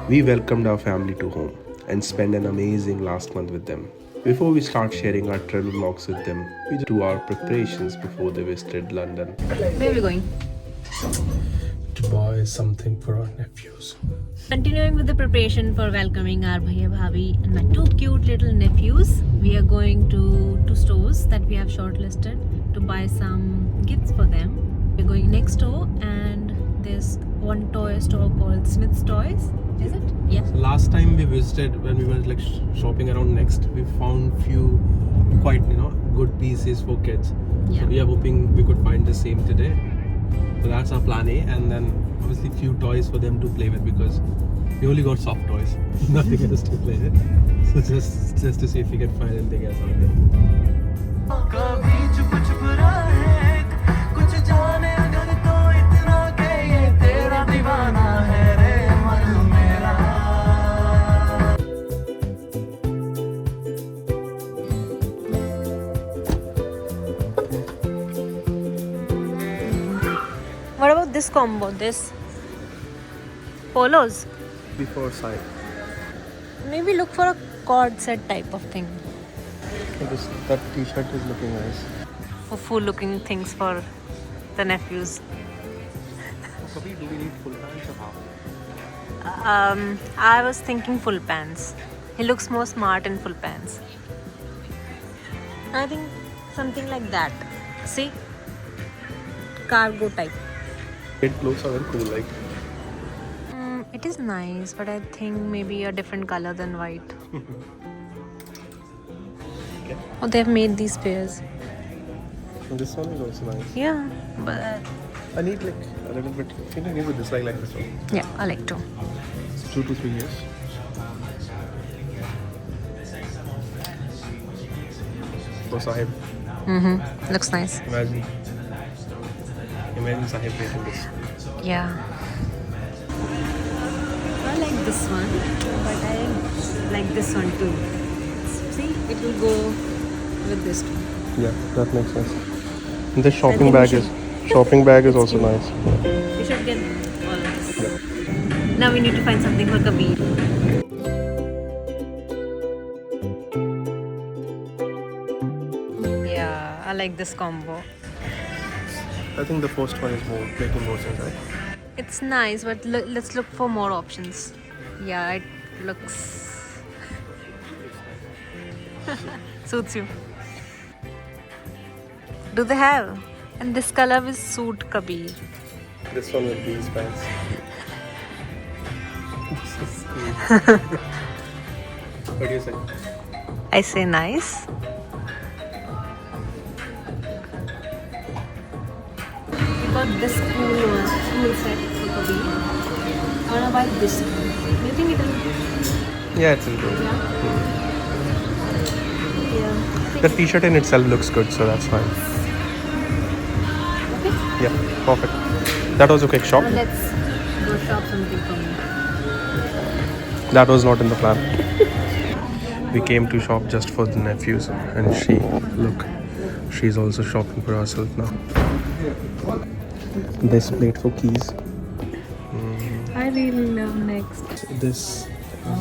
We welcomed our family to home and spent an amazing last month with them. Before we start sharing our travel vlogs with them, we do our preparations before they visited London. Where are we going? To buy something for our nephews. Continuing with the preparation for welcoming our Bhaiya Bhabi and my two cute little nephews, we are going to two stores that we have shortlisted to buy some gifts for them. We're going next door and there's one toy store called Smith's Toys. Is it? Yeah. So last time we visited, when we were like shopping around Next, we found few quite good pieces for kids. Yeah. So we are hoping we could find the same today. So that's our plan A, and then obviously few toys for them to play with because we only got soft toys, nothing else to play with. So just to see if we can find anything else out there. What about this combo? This polos? Before side. Maybe look for a cord set type of thing. That t-shirt is looking nice. For full looking things for the nephews. So do we need full pants or half? I was thinking full pants. He looks more smart in full pants. I think something like that. See? Cargo type. Red clothes are very cool, like. It is nice, but I think maybe a different color than white. Okay. Oh, they've made these pairs. And this one is also nice. Yeah, but I need like a little bit. I think I need with this like this one. yeah, I like to. It's 2 to 3 years. For Sahib. Looks nice. Imagine Sahib facing this. Yeah. I like this one, but I like this one too. See, it will go with this too. Yeah, that makes sense. And this I shopping think bag we is also cute. nice. We should get all of this. Now we need to find something for Kabir. Yeah, I like this combo. I think the first one is making more sense, right? It's nice, but let's look for more options. Yeah, it looks suits you. Do they have? And this color will suit Kabir. This one with these pants. This is cool. What do you say? I say nice. We got this cool set for Kabir. I wanna buy this one. Do you think it will? Yeah, it's good. Yeah. The t-shirt in itself looks good, so that's fine. Okay. Yeah, perfect. That was a quick shop. Now let's go shop something for me. That was not in the plan. We came to shop just for the nephews, and she's also shopping for herself now. This plate for keys. I really love Next. This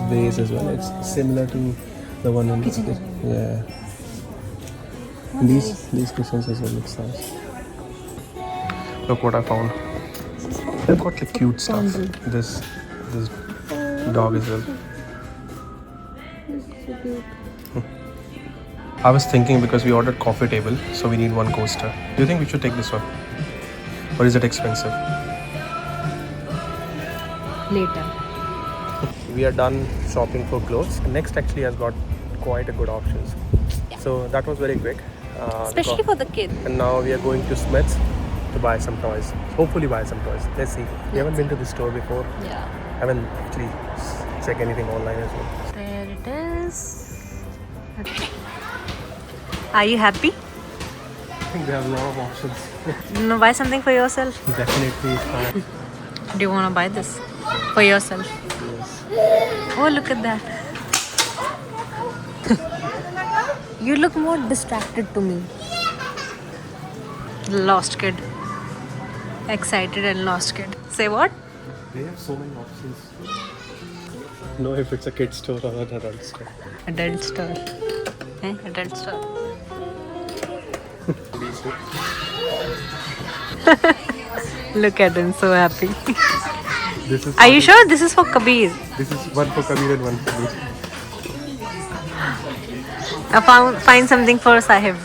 vase as well. It's similar to the one in Kitchen. Yeah. These cushions as well looks nice. Look what I found. They've got like cute stuff. This dog as well. I was thinking because we ordered coffee table, so we need one coaster. Do you think we should take this one? Or is it expensive? Later. We are done shopping for clothes. Next actually has got quite a good options. Yeah. So that was very quick. Especially for the kids. And now we are going to Smith's to buy some toys. Hopefully buy some toys. Let's see. We haven't been to the store before. Yeah. Haven't actually checked anything online as well. There it is. Okay. Are you happy? I think we have a lot of options. You want to buy something for yourself? Definitely it's fine. Do you want to buy this for yourself? Yes. Oh, look at that. You look more distracted to me. Lost kid. Excited and lost kid. Say what? They have so many options. know if it's a kid's store or an adult store. Adult store. Adult store. Look at him, so happy. This is Are you sure this is for Kabir? This is one for Kabir and one for me. Find something for Sahib.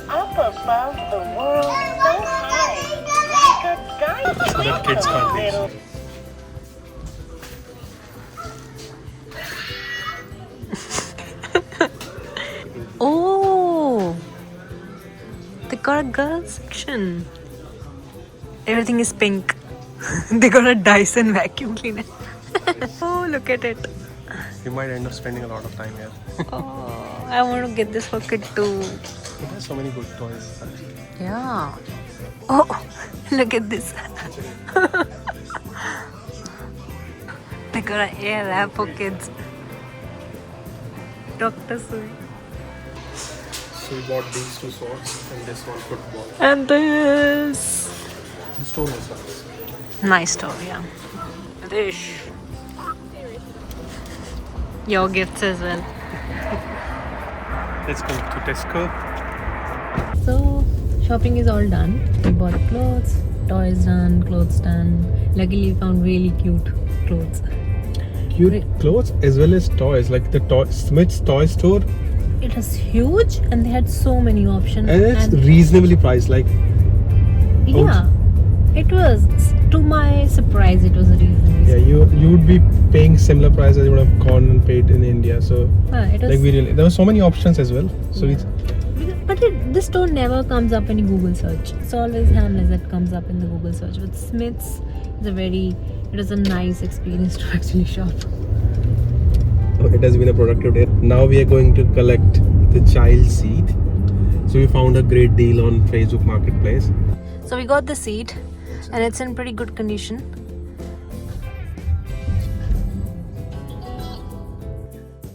Up above the world, so high, like a diamond. So that kids can't reach. Oh, they got a girls section. Everything is pink. They got a Dyson vacuum cleaner. Oh, look at it. You might end up spending a lot of time here. Oh, I want to get this for kid too. It has so many good toys. Yeah. Oh, look at this. They got an air wrap for kids. Dr. Sui. So we bought these two swords and this one football. And this. The store was nice. Nice store, yeah. Dish. Your gifts as well. Let's go to Tesco. So, shopping is all done. We bought clothes, toys done, clothes done. Luckily, we found really cute clothes. Cute clothes as well as toys, like the Smith's toy store. It was huge and they had so many options. And it's reasonably priced, like yeah, it was. To my surprise, it was reasonably. yeah, you would be paying similar price as you would have gone and paid in India. So it was, like there were so many options as well. So yeah. This store never comes up in Google search. It's always Hamleys that comes up in the Google search. With Smiths, it was a nice experience to actually shop. it has been a productive day. Now we are going to collect the child seat. So we found a great deal on Facebook Marketplace. So we got the seat and it's in pretty good condition.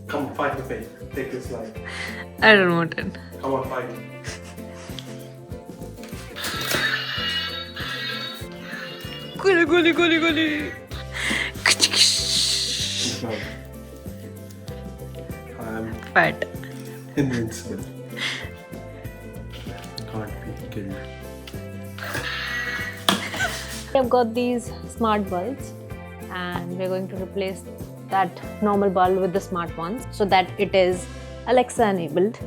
Come on, fight with me. Take this line. I don't want it. Come on, fight. Guli. I'm Fat. invincible. Can't be killed. I've got these smart bulbs and we're going to replace that normal bulb with the smart ones so that it is Alexa enabled.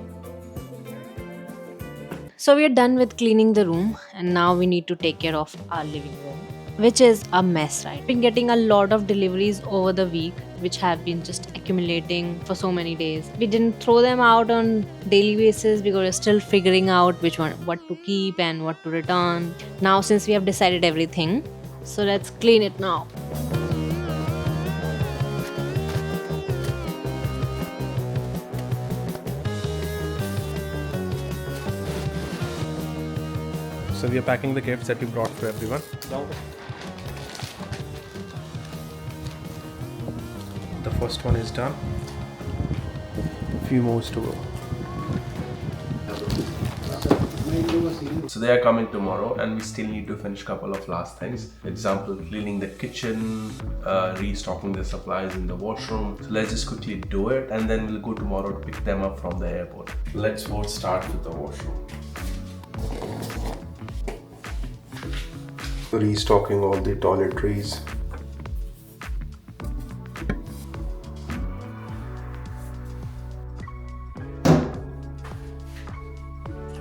So we are done with cleaning the room and now we need to take care of our living room, which is a mess, right? We've been getting a lot of deliveries over the week which have been just accumulating for so many days. We didn't throw them out on daily basis because we're still figuring out what to keep and what to return. Now since we have decided everything, so let's clean it now. So we are packing the gifts that we brought for everyone. The first one is done. A few more to go. So they are coming tomorrow and we still need to finish a couple of last things. For example, cleaning the kitchen, restocking the supplies in the washroom. So let's just quickly do it and then we'll go tomorrow to pick them up from the airport. Let's first start with the washroom. Restocking all the toiletries.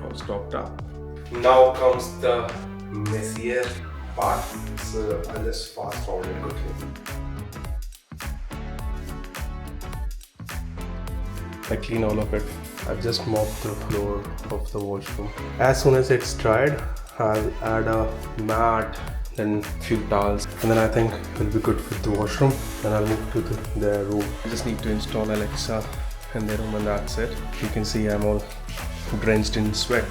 All stocked up. Now comes the messier part. So I'll just fast forward it quickly. I clean all of it. I've just mopped the floor of the washroom. As soon as it's dried, I'll add a mat, then few towels, and then I think it'll be good with the washroom. Then I'll move to their room. I just need to install Alexa in their room and that's it. You can see I'm all drenched in sweat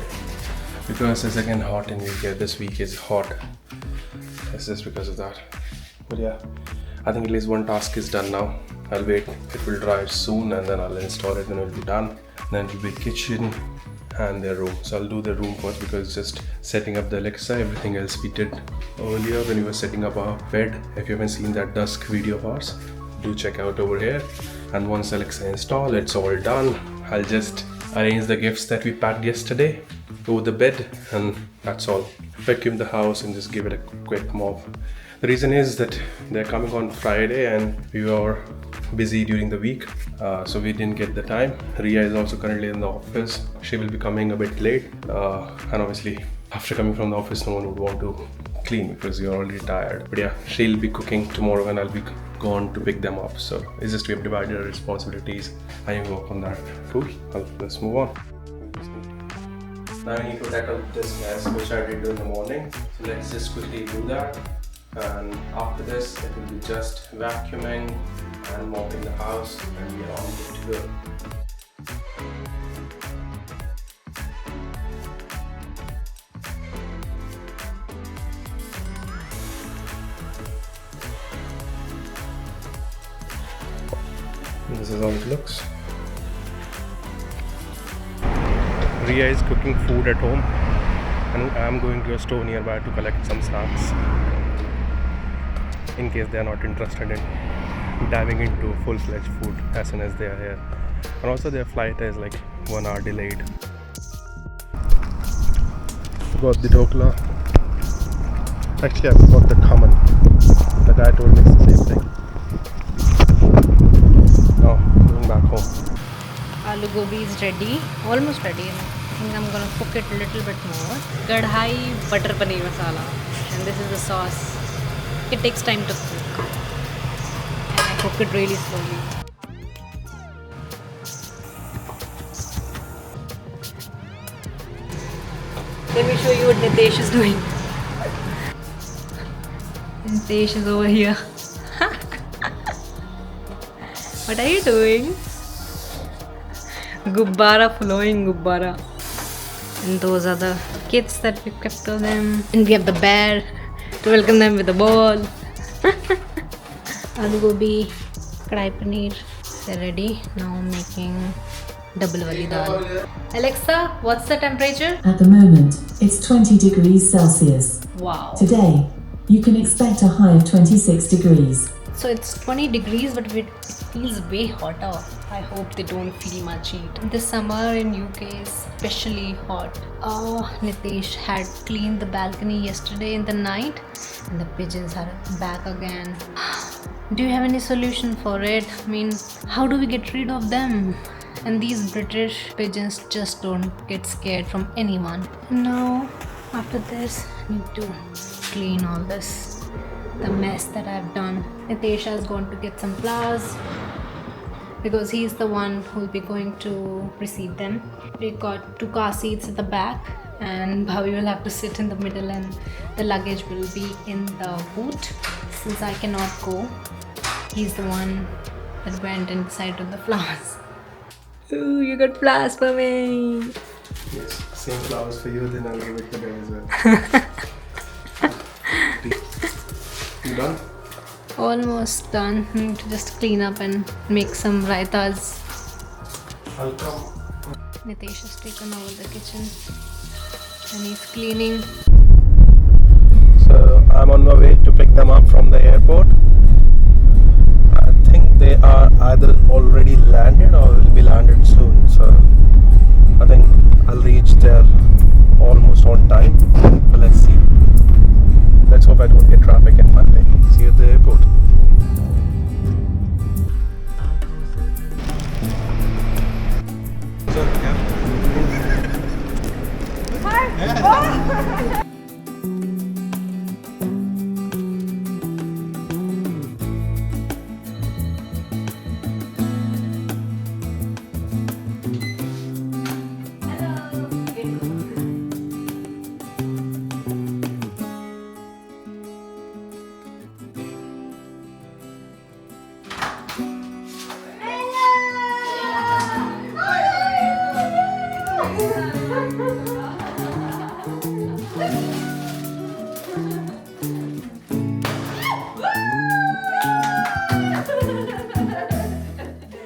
because it's again hot in UK. This week is hot. It's just because of that. But yeah, I think at least one task is done now. I'll wait, it will dry soon and then I'll install it and it'll be done. Then it'll be kitchen, and their room. So I'll do the room first because just setting up the Alexa, everything else we did earlier when we were setting up our bed. If you haven't seen that dusk video of ours, do check out over here. And once Alexa installed, it's all done. I'll just arrange the gifts that we packed yesterday over the bed, and that's all. Vacuum the house and just give it a quick mop. The reason is that they're coming on Friday and we were busy during the week, so we didn't get the time. Ria is also currently in the office. She will be coming a bit late, and obviously after coming from the office no one would want to clean because you're already tired. But yeah, she'll be cooking tomorrow and I'll be gone to pick them up. So it's just we have divided our responsibilities. I will work on that. Cool. Let's move on. Now I need to tackle this mess which I did in the morning. So let's just quickly do that. And after this it will be just vacuuming and mopping the house and we are all good to go. This is how it looks. Ria is cooking food at home and I am going to a store nearby to collect some snacks in case they are not interested in diving into full-fledged food as soon as they are here. And also their flight is like 1 hour delayed. Got the dokla. Actually I forgot the khaman. The guy told me it's the same thing. Now going back home. Aloo gobi is ready, almost ready. I think I'm gonna cook it a little bit more. Kadhai butter paneer masala, and this is the sauce. It takes time to cook, and I cook it really slowly. Let me show you what Nitesh is doing. Nitesh is over here. What are you doing? Gubbara flowing gubbara. And those are the kids that we kept for them. And we have the bear to welcome them with a ball. Aloo gobi, kadai paneer. They're ready. Now I'm making double wali dal. Alexa, what's the temperature? At the moment, it's 20 degrees Celsius. Wow. Today, you can expect a high of 26 degrees. So it's 20 degrees, but it feels way hotter. I hope they don't feel much heat. This summer in UK is especially hot. Nitesh had cleaned the balcony yesterday in the night and the pigeons are back again. Do you have any solution for it? I mean, how do we get rid of them? And these British pigeons just don't get scared from anyone. Now, after this, I need to clean all this. The mess that I've done. Nitesh has gone to get some flowers because he's the one who will be going to receive them. We got 2 car seats at the back and Bhavi will have to sit in the middle and the luggage will be in the boot. Since I cannot go, he's the one that went and decided on the flowers. Ooh, you got flowers for me! Yes, same flowers for you, then I'll give it to them as well. You done? Almost done. I need to just clean up and make some raitas. I'll come. Nitesh has taken over the kitchen and he's cleaning. So I'm on my way to pick them up from the airport. I think they are either already landed or will be landed soon. So I think I'll reach there almost on time. But let's see. Let's hope I don't get traffic in my way. See you at the airport.